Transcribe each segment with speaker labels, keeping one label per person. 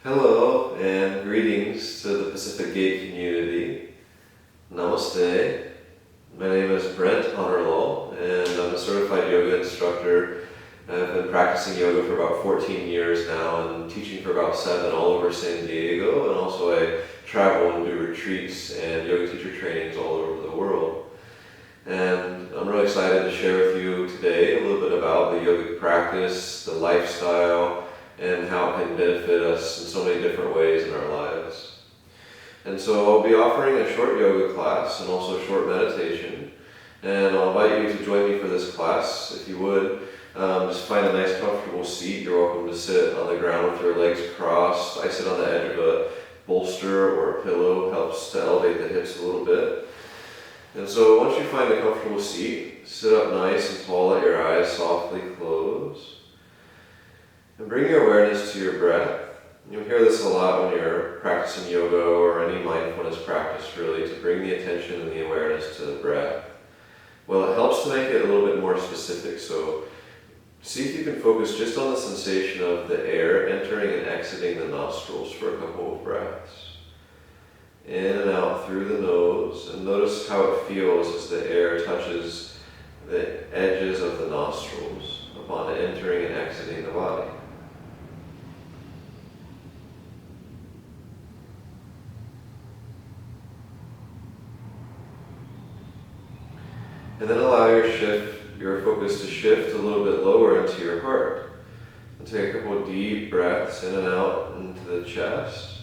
Speaker 1: Hello and greetings to the Pacific Gate community. Namaste. My name is Brent Honnerlaw and I'm a certified yoga instructor. I've been practicing yoga for about 14 years now and teaching for about 7 all over San Diego, and also I travel and do retreats and yoga teacher trainings all over the world. And I'm really excited to share with you today a little bit about the yogic practice, the lifestyle, and how it can benefit us in so many different ways in our lives. And so I'll be offering a short yoga class and also a short meditation. And I'll invite you to join me for this class. If you would, just find a nice comfortable seat. You're welcome to sit on the ground with your legs crossed. I sit on the edge of a bolster or a pillow, helps to elevate the hips a little bit. And so once you find a comfortable seat, sit up nice and tall, let your eyes softly close. And bring your awareness to your breath. You'll hear this a lot when you're practicing yoga or any mindfulness practice, really, to bring the attention and the awareness to the breath. Well, it helps to make it a little bit more specific, so see if you can focus just on the sensation of the air entering and exiting the nostrils for a couple of breaths. In and out through the nose, and notice how it feels as the air touches the edges of the nostrils upon entering and exiting the body. And then allow your focus to shift a little bit lower into your heart. And take a couple of deep breaths in and out into the chest.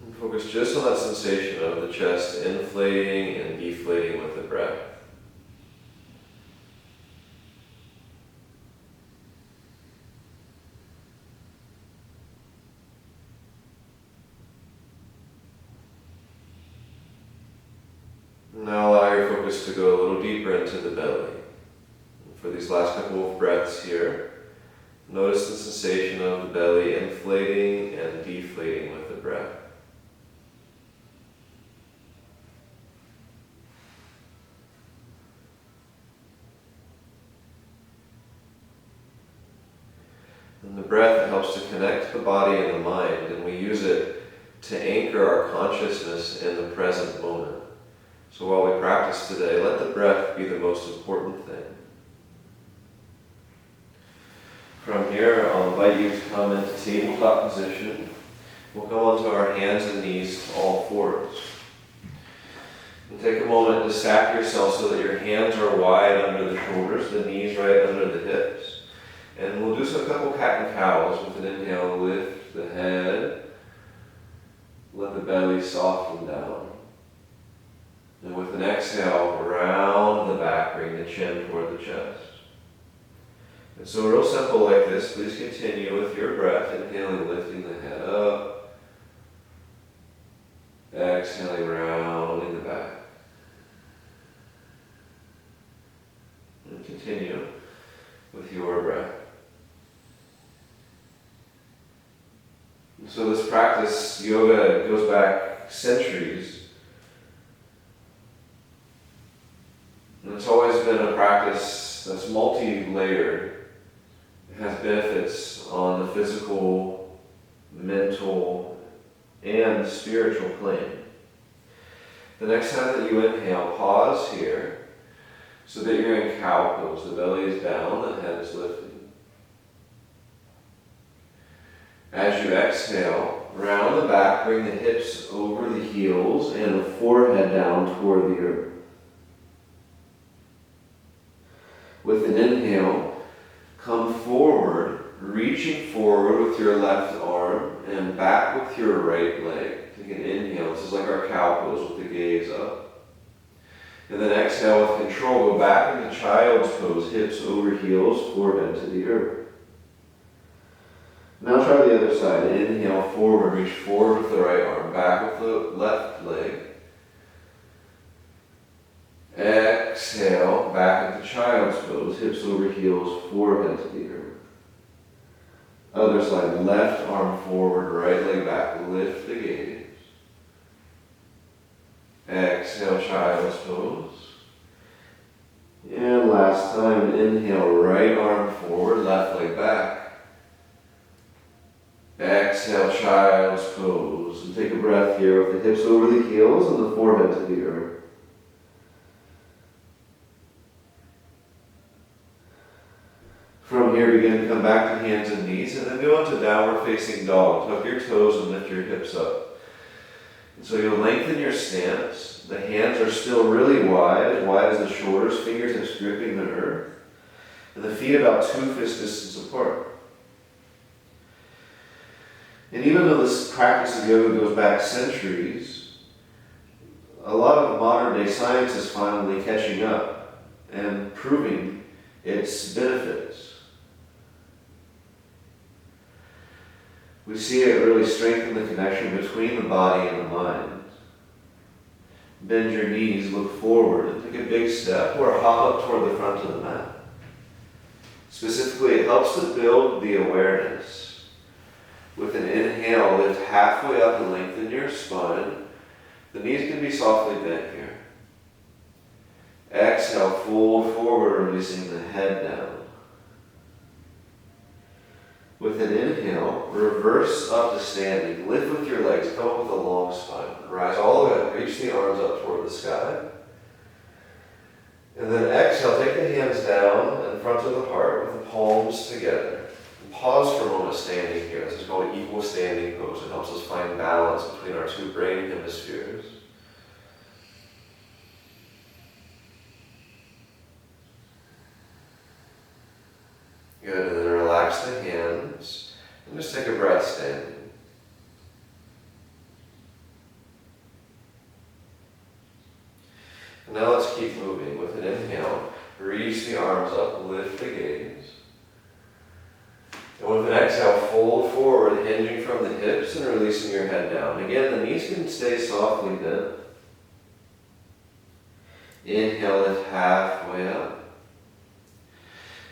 Speaker 1: And focus just on that sensation of the chest inflating and deflating with the breath. Now allow your focus to go a little deeper into the belly. And for these last couple of breaths here, notice the sensation of the belly inflating and deflating with the breath. And the breath helps to connect the body and the mind, and we use it to anchor our consciousness in the present moment. So while we practice today, let the breath be the most important thing. From here, I'll invite you to come into tabletop position. We'll come onto our hands and knees to all fours. And take a moment to stack yourself so that your hands are wide under the shoulders, the knees right under the hips. And we'll do a couple cat and cows. With an inhale, lift the head, let the belly soften down. And with an exhale, round the back, bring the chin toward the chest. And so real simple like this, please continue with your breath, inhaling, lifting the head up. Exhaling, rounding the back. And continue with your breath. And so this practice, yoga, goes back centuries. And it's always been a practice that's multi-layered. It has benefits on the physical, mental, and spiritual plane. The next time that you inhale, pause here so that you're in cow pose. The belly is down, the head is lifted. As you exhale, round the back, bring the hips over the heels and the forehead down toward the earth. With an inhale, come forward, reaching forward with your left arm and back with your right leg. Take an inhale. This is like our cow pose with the gaze up. And then exhale with control. Go back into child's pose, hips over heels, forehead to the earth. Now try the other side. Inhale forward, reach forward with the right arm, back with the left leg. Exhale, back into child's pose, hips over heels, forehead to the earth. Other side, left arm forward, right leg back, lift the gaze. Exhale, child's pose. And last time, inhale, right arm forward, left leg back. Exhale, child's pose. And take a breath here with the hips over the heels and the forehead to the earth. From here, begin to come back to hands and knees, and then go into downward facing dog. Tuck your toes and lift your hips up. And so you'll lengthen your stance. The hands are still really wide as the shoulders, fingertips gripping the earth. And the feet about 2 fist distance apart. And even though this practice of yoga goes back centuries, a lot of modern day science is finally catching up and proving its benefits. We see it really strengthen the connection between the body and the mind. Bend your knees, look forward, and take a big step or hop up toward the front of the mat. Specifically, it helps to build the awareness. With an inhale, lift halfway up and lengthen your spine. The knees can be softly bent here. Exhale, fold forward, releasing the head down. With an inhale, reverse up to standing. Lift with your legs, come up with a long spine. Rise all the way up, reach the arms up toward the sky. And then exhale, take the hands down in front of the heart with the palms together. And pause for a moment standing here. This is called equal standing pose. It helps us find balance between our two brain hemispheres. Good, and then relax the hands, and just take a breath standing. And now let's keep moving. With an inhale, reach the arms up, lift the gaze. And with an exhale, fold forward, hinging from the hips and releasing your head down. Again, the knees can stay softly bent. Inhale, lift halfway up.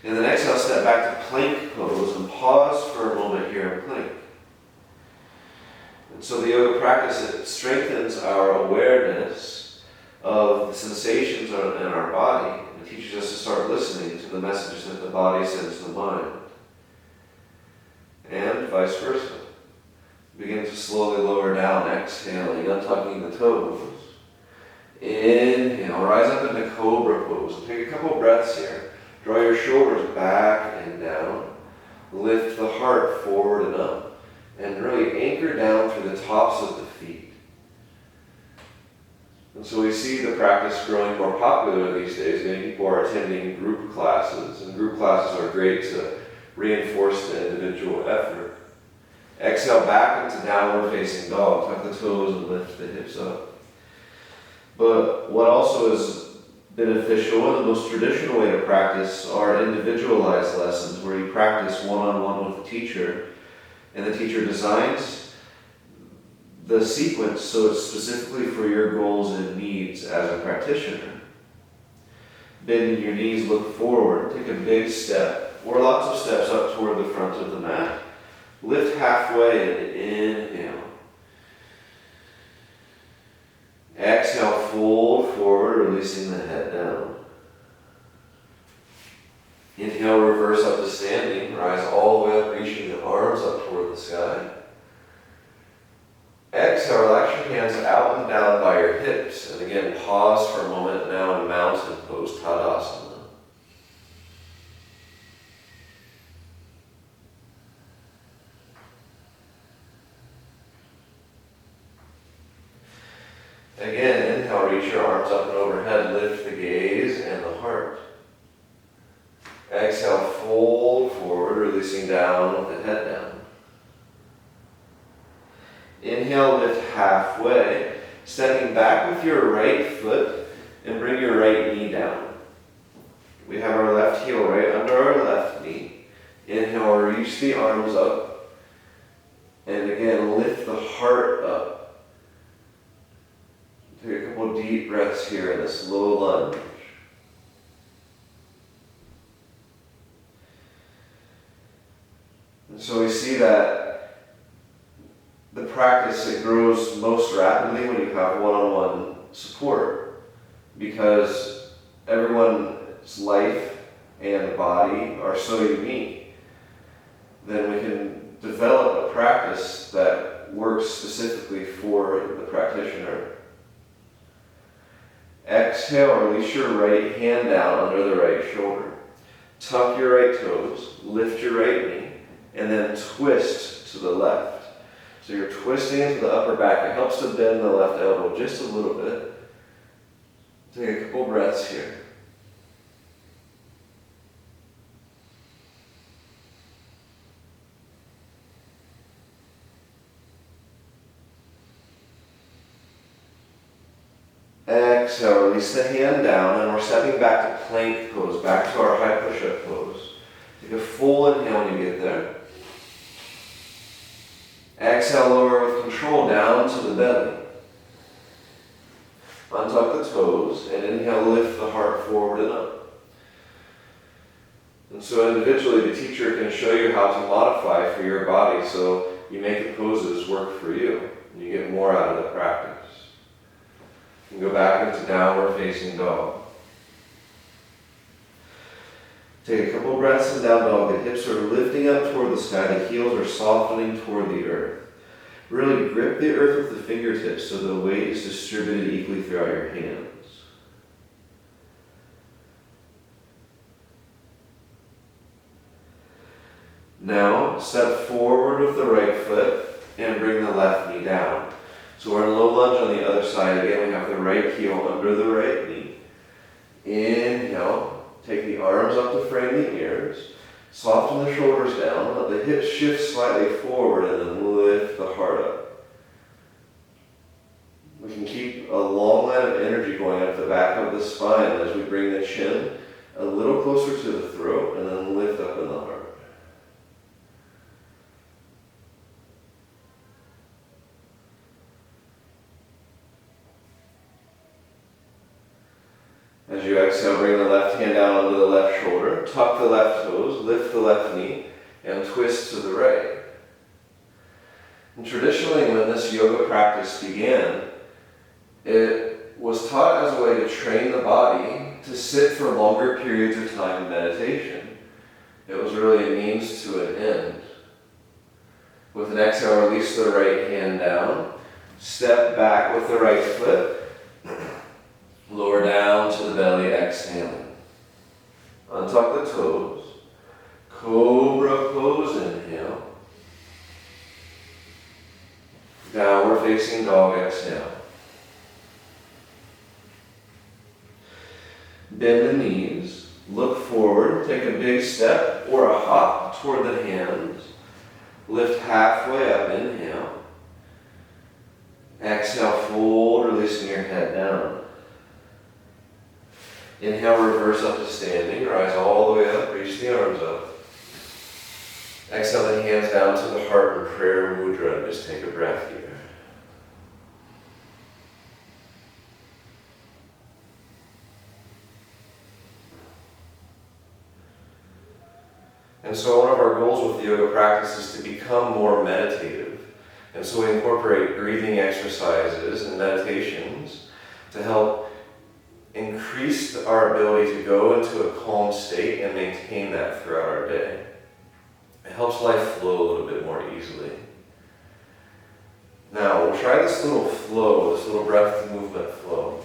Speaker 1: And then exhale, step back to plank pose and pause for a moment here in plank. And so the yoga practice, it strengthens our awareness of the sensations in our body. It teaches us to start listening to the messages that the body sends the mind. And vice versa. Begin to slowly lower down, exhaling, untucking the toes. Inhale, rise up into cobra pose. Take a couple breaths here. Draw your shoulders back and down. Lift the heart forward and up. And really anchor down through the tops of the feet. And so we see the practice growing more popular these days. Many people are attending group classes. And group classes are great to reinforce the individual effort. Exhale back into downward facing dog. Tuck the toes and lift the hips up. But what also is beneficial and the most traditional way to practice are individualized lessons where you practice one-on-one with the teacher, and the teacher designs the sequence so it's specifically for your goals and needs as a practitioner. Bending your knees, look forward, take a big step or lots of steps up toward the front of the mat. Lift halfway and inhale. Exhale, fold forward, releasing the head down. Inhale, reverse up to standing. Rise all the way up, reaching the arms up toward the sky. Exhale, relax your hands out and down by your hips. And again, pause for a moment now in mountain pose, Tadasana. Again, inhale, reach your arms up and overhead, lift the gaze and the heart. Exhale, fold forward, releasing down with the head down. Inhale, lift halfway, stepping back with your right foot and bring your right knee down. We have our left heel right under our left knee. Inhale, reach the arms up. And again, lift the heart up. Take a couple deep breaths here in this low lunge. And so we see that the practice, it grows most rapidly when you have one-on-one support, because everyone Its life and body are so unique, then we can develop a practice that works specifically for the practitioner. Exhale, release your right hand down under the right shoulder. Tuck your right toes, lift your right knee, and then twist to the left. So you're twisting into the upper back. It helps to bend the left elbow just a little bit. Take a couple breaths here. Exhale, release the hand down, and we're stepping back to plank pose, back to our high push-up pose. Take a full inhale when you get there. Exhale, lower with control down to the belly. Untuck the toes, and inhale, lift the heart forward and up. And so individually, the teacher can show you how to modify for your body so you make the poses work for you, and you get more out of the practice. You can go back into downward facing dog. Take a couple breaths in down dog. The hips are lifting up toward the sky. The heels are softening toward the earth. Really grip the earth with the fingertips so the weight is distributed equally throughout your hands. Now, step forward with the right foot and bring the left knee down. So we're in low lunge on the other side. Again, we have the right heel under the right knee. Inhale. Take the arms up to frame the ears. Soften the shoulders down. Let the hips shift slightly forward and then lift the heart up. We can keep a long line of energy going up the back of the spine as we bring the chin a little closer to the throat and then lift up in the heart. As you exhale, bring the left hand down onto the left shoulder, tuck the left toes, lift the left knee, and twist to the right. And traditionally, when this yoga practice began, it was taught as a way to train the body to sit for longer periods of time in meditation. It was really a means to an end. With an exhale, release the right hand down, step back with the right foot, lower down to the belly, exhaling. Untuck the toes. Cobra pose, inhale. Downward facing dog, exhale. Bend the knees. Look forward. Take a big step or a hop toward the hands. Lift halfway up, inhale. Exhale, fold, releasing your head down. Inhale, reverse up to standing. Rise all the way up, reach the arms up. Exhale the hands down to the heart in prayer mudra. Just take a breath here. And so one of our goals with the yoga practice is to become more meditative. And so we incorporate breathing exercises and meditations to help increase our ability to go into a calm state and maintain that throughout our day. It helps life flow a little bit more easily. Now, we'll try this little flow, this little breath movement flow.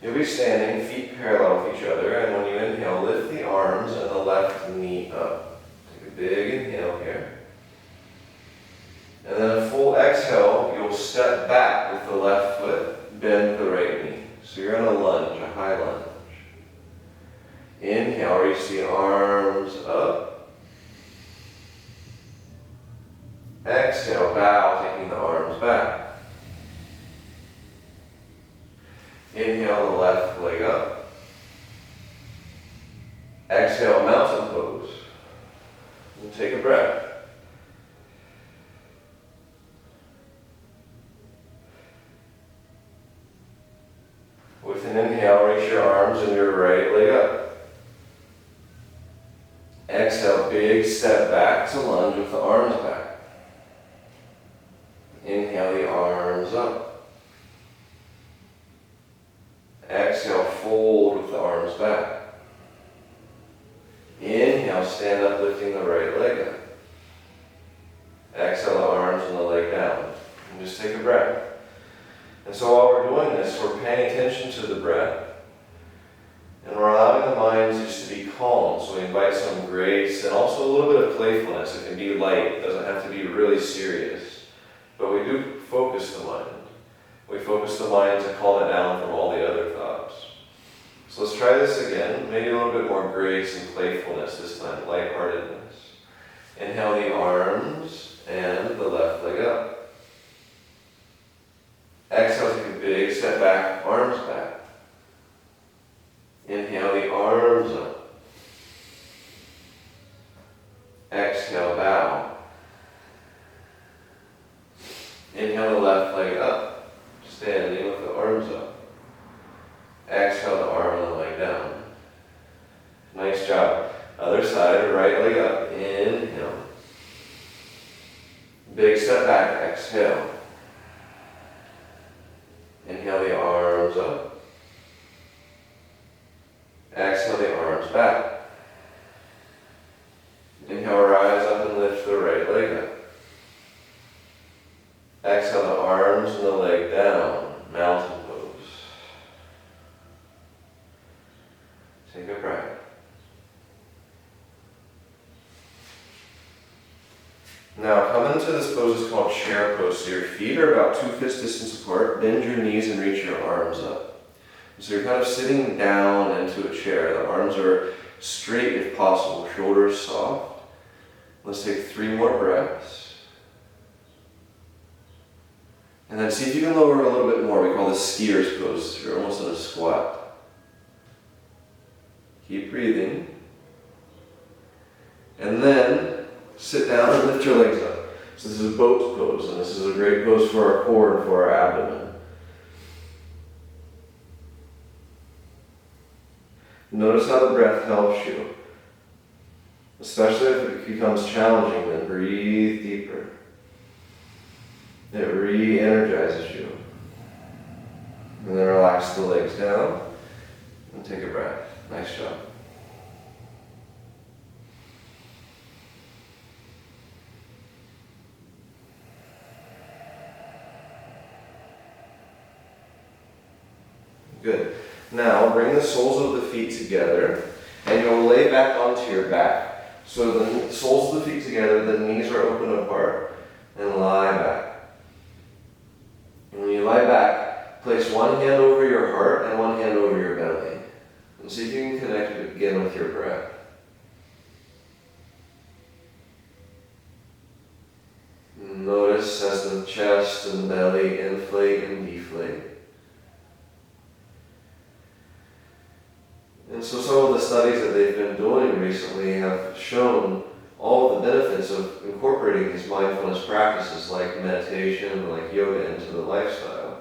Speaker 1: You'll be standing, feet parallel with each other, and when you inhale, lift the arms and the left knee up. Take a big inhale here. And then a full exhale, you'll step back with the left foot, bend the right knee. So you're in a lunge, a high lunge. Inhale, reach the arms up. Exhale, bow, taking the arms back. Inhale, the left leg up. Exhale, mountain pose. And take a breath. With an inhale, reach your arms and your right leg up. Exhale, big step back to lunge with the arms back. Inhale, the arms up. Exhale, fold with the arms back. playfulness. It can be light. It doesn't have to be really serious. But we do focus the mind. We focus the mind to calm it down from all the other thoughts. So let's try this again. Maybe a little bit more grace and playfulness this time, lightheartedness. Inhale the arms and the left leg up. Exhale, take a big step back, arms back. Inhale the arms up. Exhale, bow. Inhale the left leg up, standing with the arms up. Exhale the arm and the leg down. Nice job. Other side, right leg up. Inhale. Big step back, exhale. Inhale the arms up. Exhale the arms back. Inhale, rise up and lift the right leg up. Exhale the arms and the leg down, mountain pose. Take a breath. Now come into this pose, it's called chair pose. So your feet are about 2 fists distance apart. Bend your knees and reach your arms up. So you're kind of sitting down into a chair. The arms are straight if possible, shoulders soft. Let's take 3 more breaths. And then see if you can lower a little bit more. We call this skier's pose. You're almost in a squat. Keep breathing. And then sit down and lift your legs up. So this is a boat pose, and this is a great pose for our core and for our abdomen. Notice how the breath helps you. Especially if it becomes challenging, then breathe deeper. It re-energizes you. And then relax the legs down and take a breath. Nice job. Good. Now bring the soles of the feet together and you'll lay back onto your back. So the soles of the feet together, the knees are open apart, and lie back. And when you lie back, place one hand over your heart and one hand over your belly. And see if you can connect it again with your breath. Notice as the chest and belly inflate and deflate. And so some of the studies that they've been doing recently have shown all of the benefits of incorporating these mindfulness practices like meditation, like yoga into the lifestyle.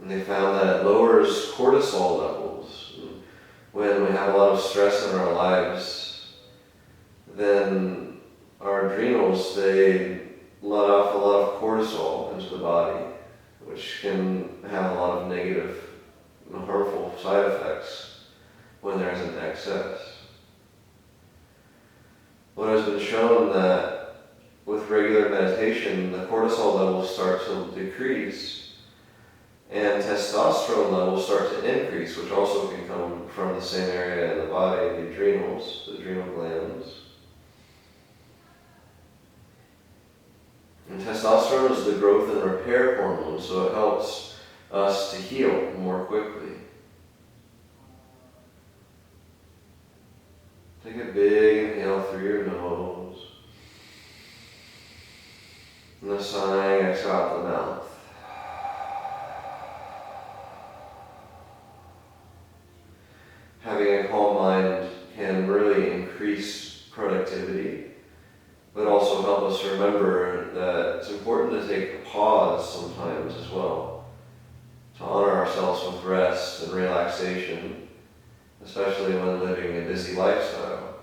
Speaker 1: And they found that it lowers cortisol levels. When we have a lot of stress in our lives, then our adrenals, they let off a lot of cortisol into the body, which can have a lot of negative and harmful side effects when there is an excess. What has been shown that with regular meditation, the cortisol levels start to decrease and testosterone levels start to increase, which also can come from the same area in the body, the adrenals, the adrenal glands. And testosterone is the growth and repair hormone, so it helps us to heal more quickly. Take a big inhale through your nose. And the sighing exhale out the mouth. Having a calm mind can really increase productivity, but also help us remember that it's important to take a pause sometimes as well, to honor ourselves with rest and relaxation, especially when living a busy lifestyle.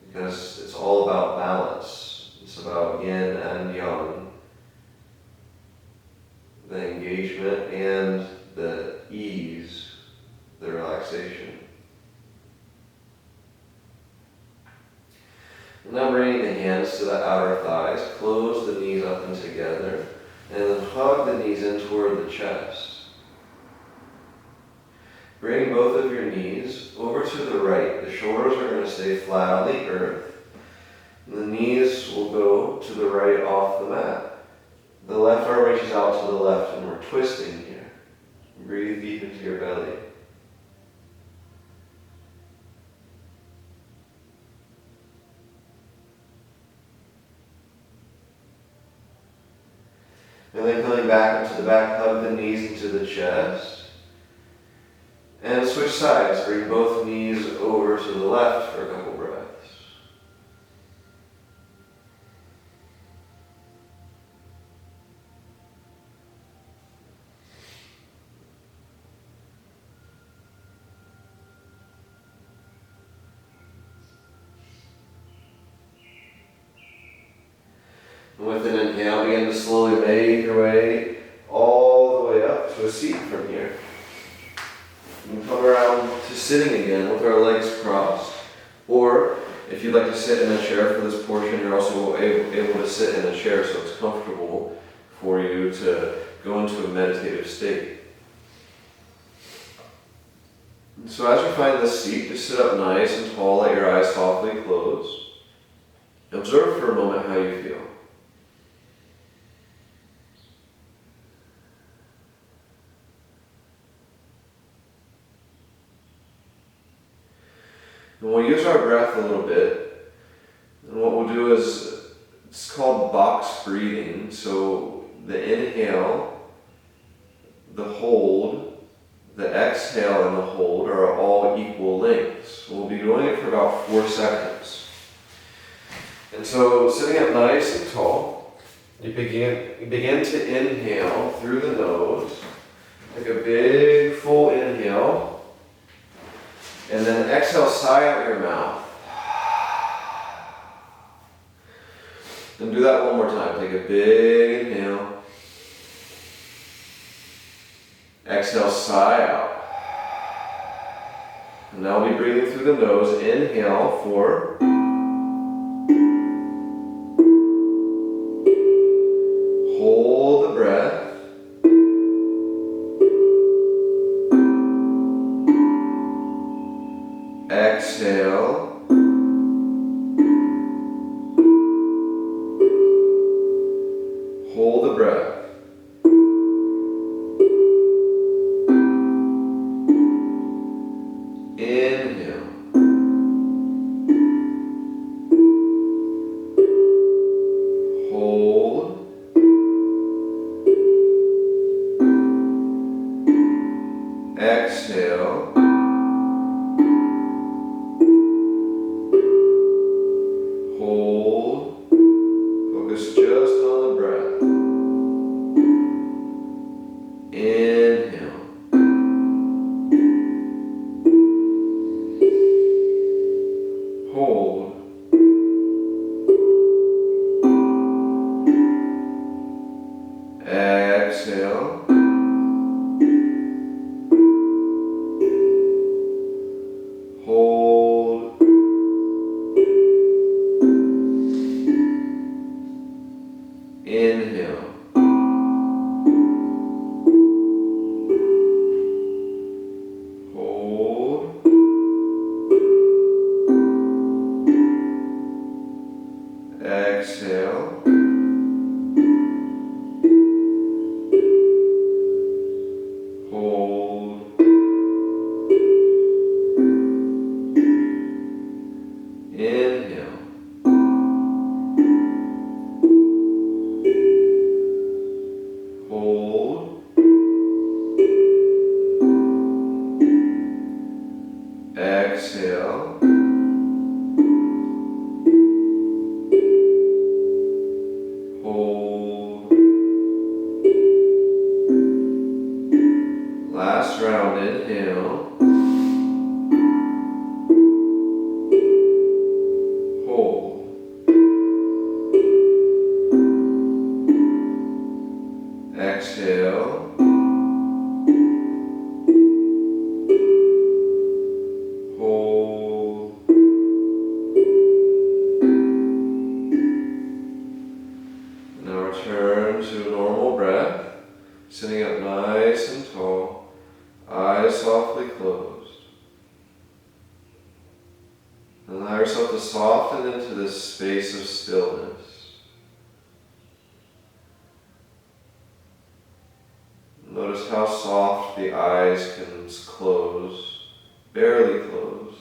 Speaker 1: Because it's all about balance. It's about yin and yang, the engagement and the ease, the relaxation. Now bringing the hands to the outer thighs, close the knees up and together, and then hug the knees in toward the chest. Bring both of your knees over to the right. The shoulders are going to stay flat on the earth. The knees will go to the right off the mat. The left arm reaches out to the left and we're twisting here. Breathe deep into your belly. And then coming back up to the back, hug the knees into the chest. And switch sides. Bring both knees over to the left for a couple breaths. And with an inhale, begin to slowly make your way all the way up to a seat from here. And come around to sitting again with our legs crossed. Or if you'd like to sit in a chair for this portion, you're also able to sit in a chair so it's comfortable for you to go into a meditative state. And so as you find this seat, just sit up nice and tall, let your eyes softly close. Observe for a moment how you feel. And we'll use our breath a little bit. And what we'll do is, it's called box breathing. So the inhale, the hold, the exhale and the hold are all equal lengths. We'll be doing it for about 4 seconds. And so sitting up nice and tall, you begin to inhale through the nose. Take a big full inhale. And then exhale, sigh out your mouth. And do that one more time. Take a big inhale. Exhale, sigh out. And now we'll be breathing through the nose. Inhale for. Hold the breath. Exhale. Hold the breath. Inhale. Hold. Exhale. Hold. Focus just on the breath. Inhale. Hold. Exhale. Hold. Inhale. Hold. Exhale. Hold. Inhale. Hold. Exhale. Hold. Last round, inhale. Hold. Allow yourself to soften into this space of stillness. Notice how soft the eyes can close, barely closed.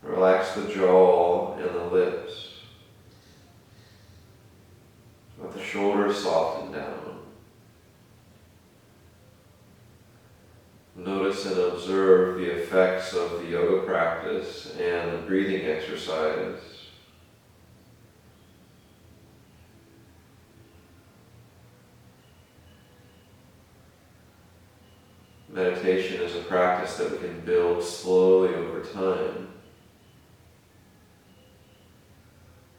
Speaker 1: Relax the jaw and the lips. Let the shoulders soften down. Notice and observe the effects of the yoga practice and the breathing exercise. Meditation is a practice that we can build slowly over time.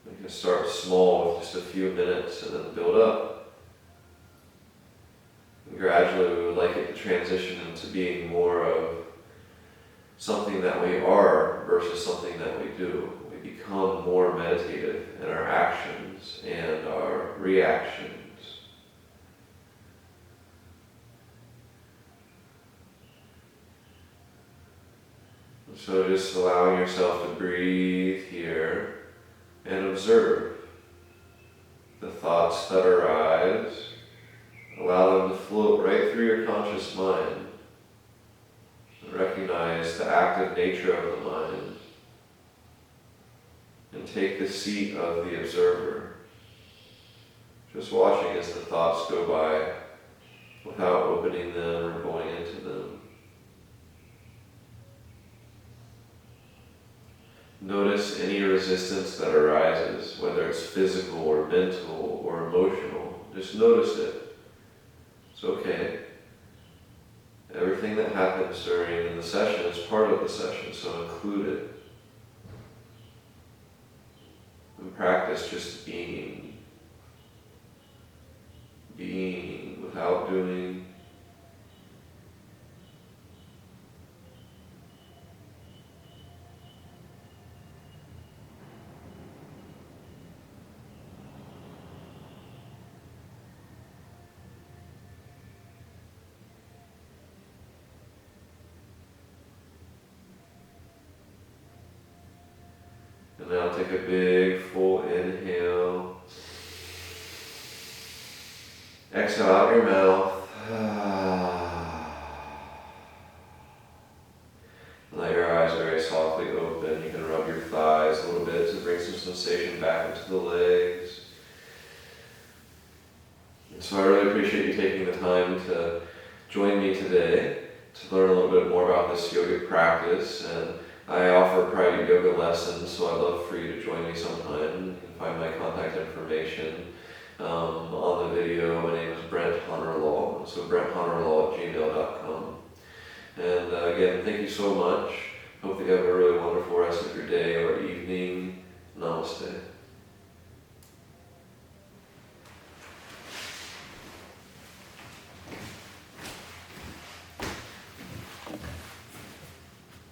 Speaker 1: We can start small with just a few minutes and then build up. And gradually we would like it to transition into being more of something that we are versus something that we do. We become more meditative in our actions and our reactions. So just allowing yourself to breathe here and observe the thoughts that arise. Allow them to float right through your conscious mind. Recognize the active nature of the mind and take the seat of the observer. Just watching as the thoughts go by without opening them or going into them. Notice any resistance that arises, whether it's physical or mental or emotional. Just notice it. It's okay. Everything that happens during the session is part of the session, so include it. And practice just being. Being without doing. And now take a big full inhale. Exhale out your mouth. Let your eyes very softly open. You can rub your thighs a little bit to bring some sensation back into the legs. And so I really appreciate you taking the time to join me today to learn a little bit more about this yogic practice. And I offer private yoga lessons, so I'd love for you to join me sometime. You can find my contact information on the video. My name is Brent Honnerlaw, so brenthonnerlaw@gmail.com. And again, thank you so much. Hope that you have a really wonderful rest of your day or evening. Namaste.